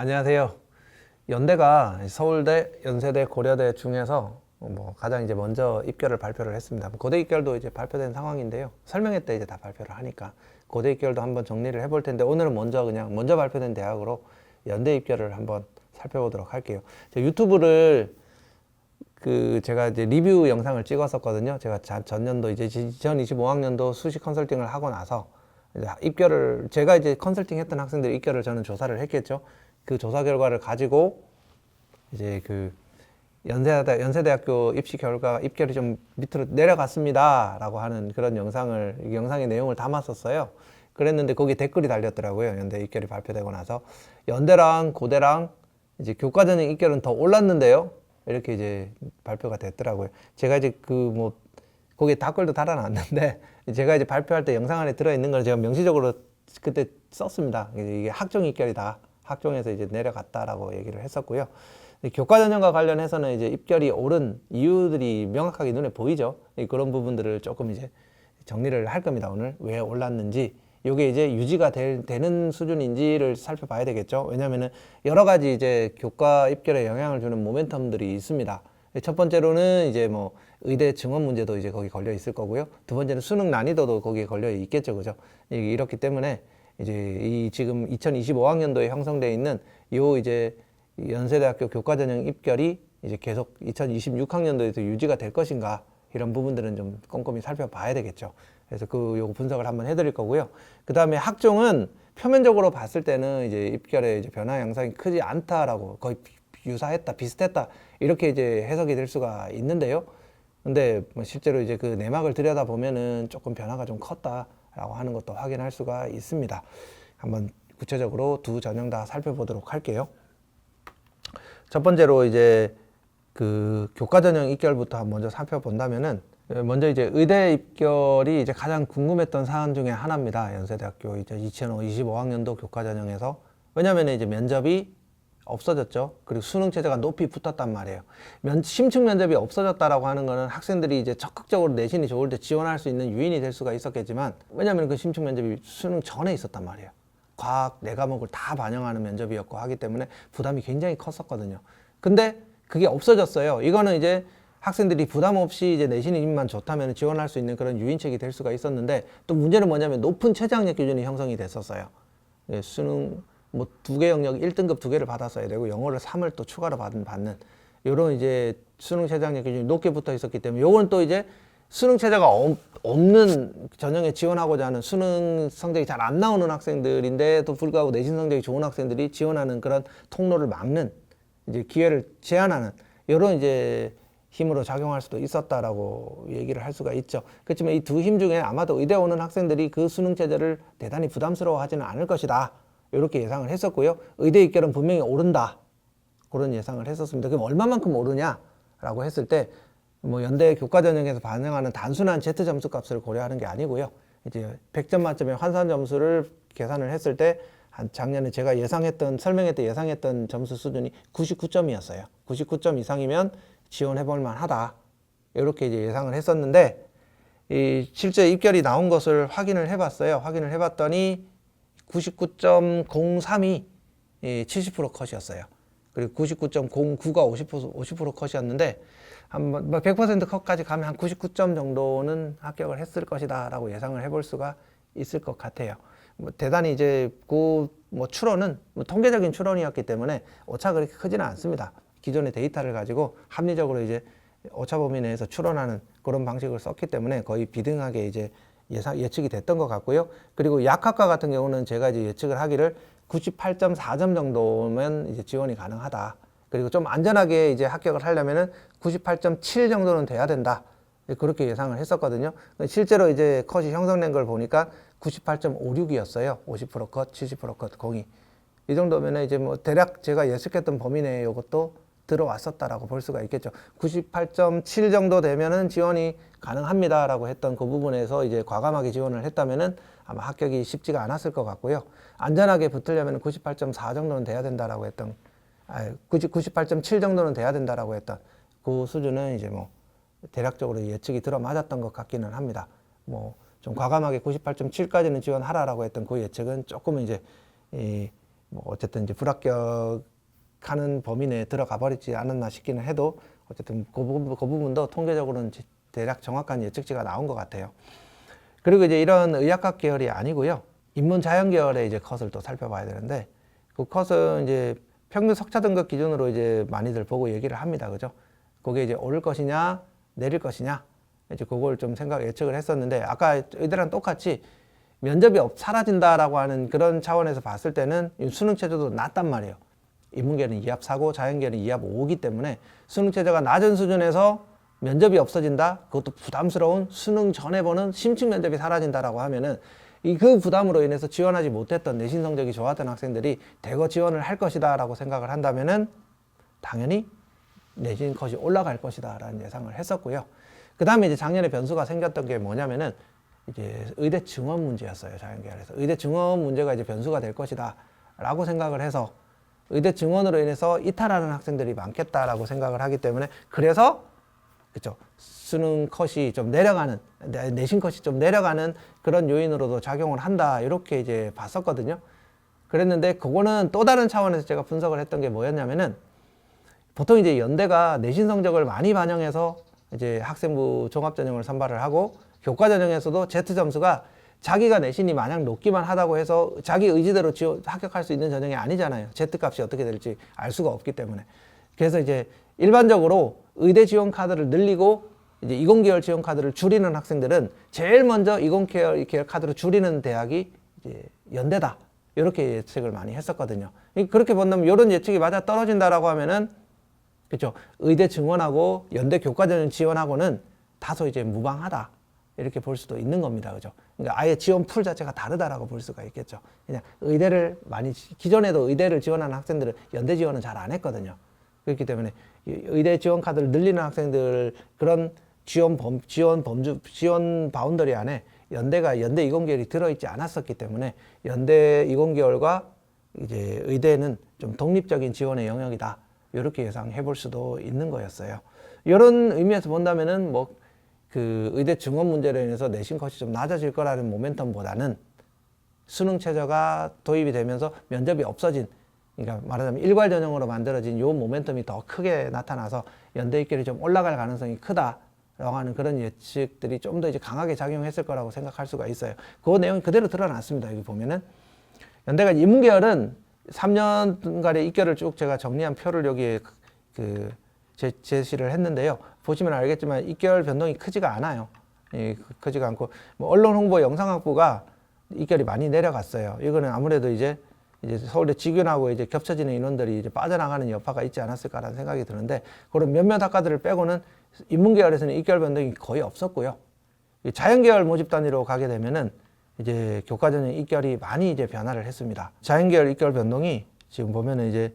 안녕하세요. 연대가 서울대, 연세대, 고려대 중에서 가장 이제 먼저 입결을 발표를 했습니다. 고대 입결도 이제 발표된 상황인데요. 설명회 때 이제 다 발표를 하니까 고대 입결도 한번 정리를 해볼 텐데, 오늘은 먼저 발표된 대학으로 연대 입결을 한번 살펴보도록 할게요. 유튜브를 제가 이제 리뷰 영상을 찍었었거든요. 제가 전년도 이제 2025학년도 수시 컨설팅을 하고 나서 이제 제가 이제 컨설팅 했던 학생들 입결을 저는 조사를 했겠죠. 그 조사 결과를 가지고 이제 연세대학교 입시 결과 입결이 좀 밑으로 내려갔습니다 라고 하는 그런 영상의 내용을 담았었어요. 그랬는데 거기 댓글이 달렸더라고요. 연대 입결이 발표되고 나서 연대랑 고대랑 이제 교과 전형 입결은 더 올랐는데요, 이렇게 이제 발표가 됐더라고요. 제가 이제 거기에 댓글도 달아놨는데, 제가 이제 발표할 때 영상 안에 들어있는 걸 제가 명시적으로 그때 썼습니다. 이게 학종 입결이다, 학종에서 이제 내려갔다라고 얘기를 했었고요. 교과 전형과 관련해서는 이제 입결이 오른 이유들이 명확하게 눈에 보이죠. 그런 부분들을 조금 이제 정리를 할 겁니다. 오늘 왜 올랐는지, 이게 이제 유지가 되는 수준인지를 살펴봐야 되겠죠. 왜냐면은 여러 가지 이제 교과 입결에 영향을 주는 모멘텀들이 있습니다. 첫 번째로는 이제 의대 증원 문제도 이제 거기 걸려 있을 거고요. 두 번째는 수능 난이도도 거기에 걸려 있겠죠. 그죠? 이렇기 때문에 이제 지금 2025학년도에 형성되어 있는 이제 연세대학교 교과전형 입결이 이제 계속 2026학년도에도 유지가 될 것인가, 이런 부분들은 좀 꼼꼼히 살펴봐야 되겠죠. 그래서 요거 분석을 한번 해드릴 거고요. 그 다음에 학종은 표면적으로 봤을 때는 이제 입결의 이제 변화 양상이 크지 않다라고, 거의 유사했다, 비슷했다, 이렇게 이제 해석이 될 수가 있는데요. 근데 실제로 이제 그 내막을 들여다 보면은 조금 변화가 좀 컸다라고 하는 것도 확인할 수가 있습니다. 한번 구체적으로 두 전형 다 살펴보도록 할게요. 첫 번째로 이제 교과 전형 입결부터 먼저 살펴본다면은, 먼저 이제 의대 입결이 이제 가장 궁금했던 사안 중에 하나입니다. 연세대학교 이제 2025학년도 교과 전형에서. 왜냐면 이제 면접이 없어졌죠. 그리고 수능 체제가 높이 붙었단 말이에요. 심층 면접이 없어졌다라고 하는 거는 학생들이 이제 적극적으로 내신이 좋을 때 지원할 수 있는 유인이 될 수가 있었겠지만, 왜냐면 그 심층 면접이 수능 전에 있었단 말이에요. 과학 4과목을 다 반영하는 면접이었고 하기 때문에 부담이 굉장히 컸었거든요. 근데 그게 없어졌어요. 이거는 이제 학생들이 부담 없이 이제 내신이만 좋다면 지원할 수 있는 그런 유인책이 될 수가 있었는데, 또 문제는 뭐냐면 높은 최저학력 기준이 형성이 됐었어요. 수능 2개 영역 1등급 2개를 받았어야 되고, 영어를 3을 또 추가로 받는 요런 이제 수능 최저학력 기준이 높게 붙어 있었기 때문에, 요건 또 이제 수능 체제가 없는 전형에 지원하고자 하는 수능 성적이 잘 안 나오는 학생들인데도 불구하고 내신 성적이 좋은 학생들이 지원하는 그런 통로를 막는, 이제 기회를 제한하는, 이런 이제 힘으로 작용할 수도 있었다라고 얘기를 할 수가 있죠. 그렇지만 이 두 힘 중에 아마도 의대 오는 학생들이 그 수능 체제를 대단히 부담스러워하지는 않을 것이다, 이렇게 예상을 했었고요. 의대 입결은 분명히 오른다, 그런 예상을 했었습니다. 그럼 얼마만큼 오르냐라고 했을 때, 연대 교과 전형에서 반영하는 단순한 Z 점수 값을 고려하는 게 아니고요. 이제 100점 만점의 환산 점수를 계산을 했을 때, 작년에 제가 설명회 때 예상했던 점수 수준이 99점이었어요. 99점 이상이면 지원해볼 만하다, 이렇게 이제 예상을 했었는데, 실제 입결이 나온 것을 확인을 해봤어요. 확인을 해봤더니 99.03이 70% 컷이었어요. 그리고 99.09가 50% 컷이었는데, 100% 컷까지 가면 한 99점 정도는 합격을 했을 것이다 라고 예상을 해볼 수가 있을 것 같아요. 대단히 이제 추론은 통계적인 추론이었기 때문에 오차가 그렇게 크지는 않습니다. 기존의 데이터를 가지고 합리적으로 이제 오차 범위 내에서 추론하는 그런 방식을 썼기 때문에 거의 비등하게 이제 예측이 됐던 것 같고요. 그리고 약학과 같은 경우는 제가 이제 예측을 하기를 98.4점 정도면 이제 지원이 가능하다. 그리고 좀 안전하게 이제 합격을 하려면은 98.7 정도는 돼야 된다, 그렇게 예상을 했었거든요. 실제로 이제 컷이 형성된 걸 보니까 98.56이었어요. 50% 컷, 70% 컷, 공이. 이 정도면 이제 대략 제가 예측했던 범위 내에 이것도 들어왔었다라고 볼 수가 있겠죠. 98.7 정도 되면은 지원이 가능합니다라고 했던 그 부분에서 이제 과감하게 지원을 했다면은 아마 합격이 쉽지가 않았을 것 같고요. 안전하게 붙으려면 98.4 정도는 돼야 된다라고 했던, 98.7 정도는 돼야 된다라고 했던 그 수준은 이제 대략적으로 예측이 들어맞았던 것 같기는 합니다. 좀 과감하게 98.7까지는 지원하라라고 했던 그 예측은 조금 이제 뭐 어쨌든 이제 불합격하는 범위 내에 들어가 버리지 않았나 싶기는 해도 어쨌든 그 부분도 통계적으로는 대략 정확한 예측치가 나온 것 같아요. 그리고 이제 이런 의학학 계열이 아니고요. 인문 자연 계열의 이제 컷을 또 살펴봐야 되는데 그 컷은 이제 평균 석차 등급 기준으로 이제 많이들 보고 얘기를 합니다. 그죠? 그게 이제 오를 것이냐, 내릴 것이냐. 이제 그걸 좀 예측을 했었는데 아까 의대랑 똑같이 면접이 사라진다라고 하는 그런 차원에서 봤을 때는 수능 최저도 낮단 말이에요. 인문계는 2합 4고 자연계는 2합 5기 때문에 수능 최저가 낮은 수준에서 면접이 없어진다? 그것도 부담스러운 수능 전에 보는 심층 면접이 사라진다라고 하면은 그 부담으로 인해서 지원하지 못했던 내신 성적이 좋았던 학생들이 대거 지원을 할 것이다 라고 생각을 한다면은 당연히 내신 컷이 올라갈 것이다 라는 예상을 했었고요. 그 다음에 이제 작년에 변수가 생겼던 게 뭐냐면은 이제 의대 증원 문제였어요. 자연계열에서. 의대 증원 문제가 이제 변수가 될 것이다 라고 생각을 해서 의대 증원으로 인해서 이탈하는 학생들이 많겠다라고 생각을 하기 때문에 그래서 그쵸. 수능 컷이 좀 내려가는, 내신 컷이 좀 내려가는 그런 요인으로도 작용을 한다. 이렇게 이제 봤었거든요. 그랬는데 그거는 또 다른 차원에서 제가 분석을 했던 게 뭐였냐면은 보통 이제 연대가 내신 성적을 많이 반영해서 이제 학생부 종합전형을 선발을 하고 교과전형에서도 Z 점수가 자기가 내신이 마냥 높기만 하다고 해서 자기 의지대로 합격할 수 있는 전형이 아니잖아요. Z 값이 어떻게 될지 알 수가 없기 때문에. 그래서 이제 일반적으로 의대 지원 카드를 늘리고 이제 이공계열 지원 카드를 줄이는 학생들은 제일 먼저 이공계열 카드로 줄이는 대학이 이제 연대다. 이렇게 예측을 많이 했었거든요. 그렇게 본다면 이런 예측이 맞아 떨어진다라고 하면은 그렇죠. 의대 증원하고 연대 교과전형 지원하고는 다소 이제 무방하다. 이렇게 볼 수도 있는 겁니다. 그죠? 그러니까 아예 지원 풀 자체가 다르다라고 볼 수가 있겠죠. 그냥 의대를 기존에도 의대를 지원하는 학생들은 연대 지원은 잘 안 했거든요. 그렇기 때문에 의대 지원 카드를 늘리는 학생들 그런 지원 바운더리 안에 연대 이공계열이 들어있지 않았었기 때문에 연대 이공계열과 이제 의대는 좀 독립적인 지원의 영역이다. 이렇게 예상해 볼 수도 있는 거였어요. 이런 의미에서 본다면은 뭐 그 의대 증원 문제로 인해서 내신 컷이 좀 낮아질 거라는 모멘텀보다는 수능 최저가 도입이 되면서 면접이 없어진 그러니까 말하자면 일괄 전형으로 만들어진 이 모멘텀이 더 크게 나타나서 연대 입결이 좀 올라갈 가능성이 크다라고 하는 그런 예측들이 좀 더 이제 강하게 작용했을 거라고 생각할 수가 있어요. 그 내용이 그대로 드러났습니다. 여기 보면은 연대가 인문계열은 3년간의 입결을 쭉 제가 정리한 표를 여기에 제시를 했는데요. 보시면 알겠지만 입결 변동이 크지가 않아요. 크지가 않고 뭐 언론 홍보 영상학부가 입결이 많이 내려갔어요. 이거는 아무래도 이제 서울대 직윤하고 이제 겹쳐지는 인원들이 이제 빠져나가는 여파가 있지 않았을까라는 생각이 드는데 그런 몇몇 학과들을 빼고는 인문계열에서는 입결 변동이 거의 없었고요. 자연계열 모집 단위로 가게 되면은 이제 교과전형 입결이 많이 이제 변화를 했습니다. 자연계열 입결 변동이 지금 보면은 이제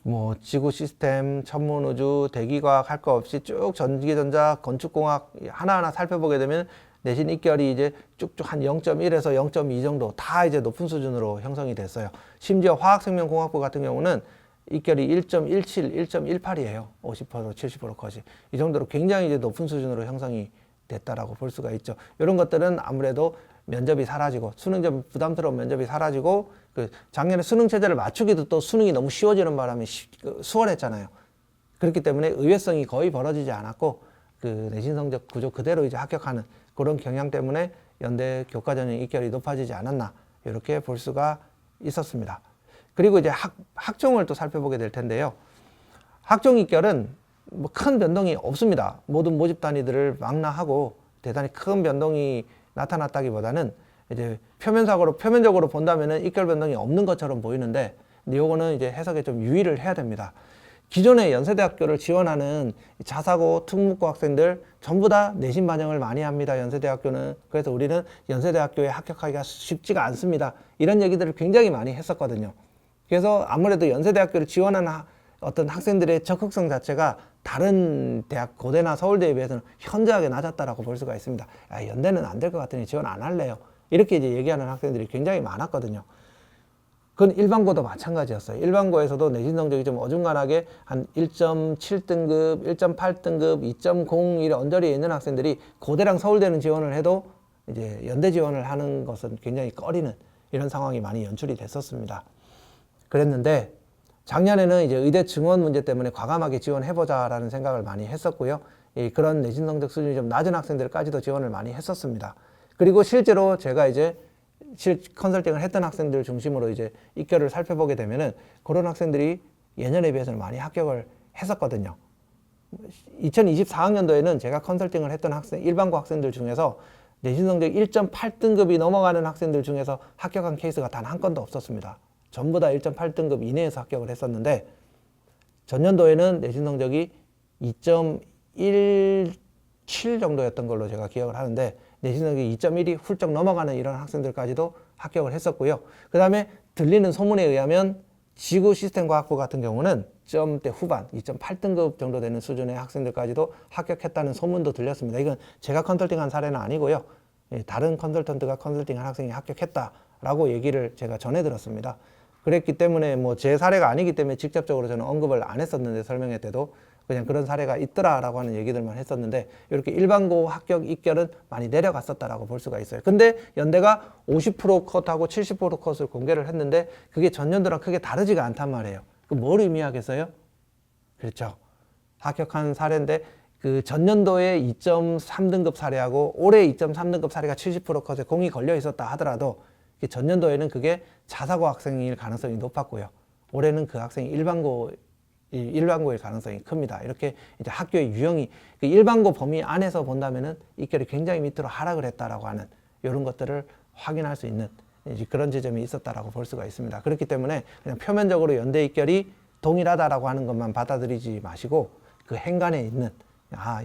뭐 지구 시스템, 천문우주, 대기과학 할 거 없이 쭉 전기전자, 건축공학 하나하나 살펴보게 되면 내신 입결이 이제 쭉쭉 한 0.1에서 0.2 정도 다 이제 높은 수준으로 형성이 됐어요. 심지어 화학생명공학부 같은 경우는 입결이 1.17, 1.18이에요. 50%, 70% 컷이. 이 정도로 굉장히 이제 높은 수준으로 형성이 됐다라고 볼 수가 있죠. 이런 것들은 아무래도 면접이 사라지고 수능적 부담스러운 면접이 사라지고 그 작년에 수능 체제를 맞추기도 또 수능이 너무 쉬워지는 바람에 수월했잖아요. 그렇기 때문에 의외성이 거의 벌어지지 않았고 그 내신 성적 구조 그대로 이제 합격하는 그런 경향 때문에 연대 교과전형 입결이 높아지지 않았나 이렇게 볼 수가 있었습니다. 그리고 이제 학종을 또 살펴보게 될 텐데요. 학종 입결은 뭐 큰 변동이 없습니다. 모든 모집 단위들을 망라하고 대단히 큰 변동이 나타났다기보다는 이제 표면적으로 본다면은 입결 변동이 없는 것처럼 보이는데 이거는 이제 해석에 좀 유의를 해야 됩니다. 기존의 연세대학교를 지원하는 자사고, 특목고 학생들 전부 다 내신 반영을 많이 합니다. 연세대학교는. 그래서 우리는 연세대학교에 합격하기가 쉽지가 않습니다. 이런 얘기들을 굉장히 많이 했었거든요. 그래서 아무래도 연세대학교를 지원하는 어떤 학생들의 적극성 자체가 다른 대학, 고대나 서울대에 비해서는 현저하게 낮았다라고 볼 수가 있습니다. 야, 연대는 안 될 것 같으니 지원 안 할래요. 이렇게 이제 얘기하는 학생들이 굉장히 많았거든요. 그건 일반고도 마찬가지였어요. 일반고에서도 내신 성적이 좀 어중간하게 한 1.7등급, 1.8등급, 2.0 이런 언저리에 있는 학생들이 고대랑 서울대는 지원을 해도 이제 연대 지원을 하는 것은 굉장히 꺼리는 이런 상황이 많이 연출이 됐었습니다. 그랬는데 작년에는 이제 의대 증원 문제 때문에 과감하게 지원해보자라는 생각을 많이 했었고요. 그런 내신 성적 수준이 좀 낮은 학생들까지도 지원을 많이 했었습니다. 그리고 실제로 제가 이제 컨설팅을 했던 학생들 중심으로 이제 입결을 살펴보게 되면은 그런 학생들이 예년에 비해서는 많이 합격을 했었거든요. 2024학년도에는 제가 컨설팅을 했던 일반고 학생들 중에서 내신 성적 1.8등급이 넘어가는 학생들 중에서 합격한 케이스가 단 한 건도 없었습니다. 전부 다 1.8등급 이내에서 합격을 했었는데 전년도에는 내신 성적이 2.17 정도였던 걸로 제가 기억을 하는데 내신 성적이 2.1이 훌쩍 넘어가는 이런 학생들까지도 합격을 했었고요. 그 다음에 들리는 소문에 의하면 지구 시스템과학부 같은 경우는 점대 후반 2.8등급 정도 되는 수준의 학생들까지도 합격했다는 소문도 들렸습니다. 이건 제가 컨설팅한 사례는 아니고요. 다른 컨설턴트가 컨설팅한 학생이 합격했다라고 얘기를 제가 전해 들었습니다. 그랬기 때문에 뭐 제 사례가 아니기 때문에 직접적으로 저는 언급을 안 했었는데 설명회 때도 그냥 그런 사례가 있더라라고 하는 얘기들만 했었는데 이렇게 일반고 합격 입결은 많이 내려갔었다라고 볼 수가 있어요. 근데 연대가 50% 컷하고 70% 컷을 공개를 했는데 그게 전년도랑 크게 다르지가 않단 말이에요. 그 뭘 의미하겠어요? 그렇죠. 합격한 사례인데 그 전년도에 2.3등급 사례하고 올해 2.3등급 사례가 70% 컷에 공이 걸려 있었다 하더라도 전년도에는 그게 자사고 학생일 가능성이 높았고요. 올해는 그 학생이 일반고일 가능성이 큽니다. 이렇게 이제 학교의 유형이 그 일반고 범위 안에서 본다면은 입결이 굉장히 밑으로 하락을 했다라고 하는 이런 것들을 확인할 수 있는 이제 그런 지점이 있었다라고 볼 수가 있습니다. 그렇기 때문에 그냥 표면적으로 연대 입결이 동일하다라고 하는 것만 받아들이지 마시고 그 행간에 있는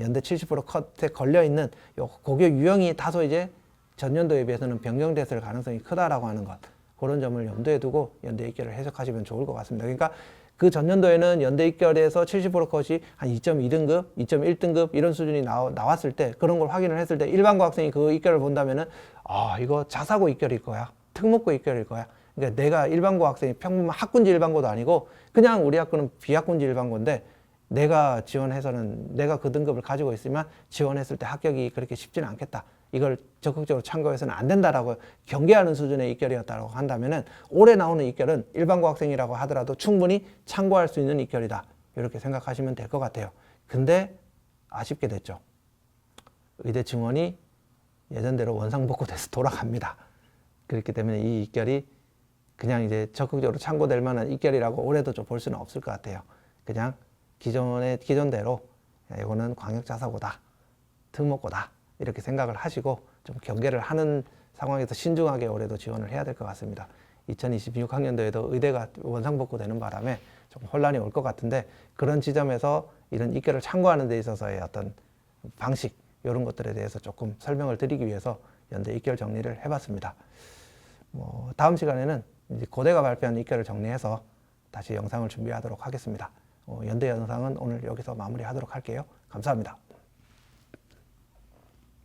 연대 70% 컷에 걸려 있는 요 고교 유형이 다소 이제 전년도에 비해서는 변경됐을 가능성이 크다라고 하는 것, 그런 점을 염두에 두고 연대 입결을 해석하시면 좋을 것 같습니다. 그러니까 그 전년도에는 연대 입결에서 70% 컷이 한 2.2등급, 2.1등급 이런 수준이 나왔을 때 그런 걸 확인을 했을 때 일반고 학생이 그 입결을 본다면은 이거 자사고 입결일 거야, 특목고 입결일 거야. 그러니까 내가 일반고 학생이 평범한 학군지 일반고도 아니고 그냥 우리 학교는 비학군지 일반고인데 내가 지원해서는 내가 그 등급을 가지고 있으면 지원했을 때 합격이 그렇게 쉽지는 않겠다. 이걸 적극적으로 참고해서는 안 된다라고 경계하는 수준의 입결이었다고 한다면은 올해 나오는 입결은 일반고 학생이라고 하더라도 충분히 참고할 수 있는 입결이다. 이렇게 생각하시면 될 것 같아요. 근데 아쉽게 됐죠. 의대 증원이 예전대로 원상복구돼서 돌아갑니다. 그렇기 때문에 이 입결이 그냥 이제 적극적으로 참고될 만한 입결이라고 올해도 좀 볼 수는 없을 것 같아요. 그냥 기존대로 이거는 광역자사고다, 특목고다 이렇게 생각을 하시고 좀 경계를 하는 상황에서 신중하게 올해도 지원을 해야 될 것 같습니다. 2026학년도에도 의대가 원상복구되는 바람에 좀 혼란이 올 것 같은데 그런 지점에서 이런 입결을 참고하는 데 있어서의 어떤 방식 이런 것들에 대해서 조금 설명을 드리기 위해서 연대 입결 정리를 해봤습니다. 다음 시간에는 이제 고대가 발표한 입결을 정리해서 다시 영상을 준비하도록 하겠습니다. 연대 영상은 오늘 여기서 마무리하도록 할게요. 감사합니다.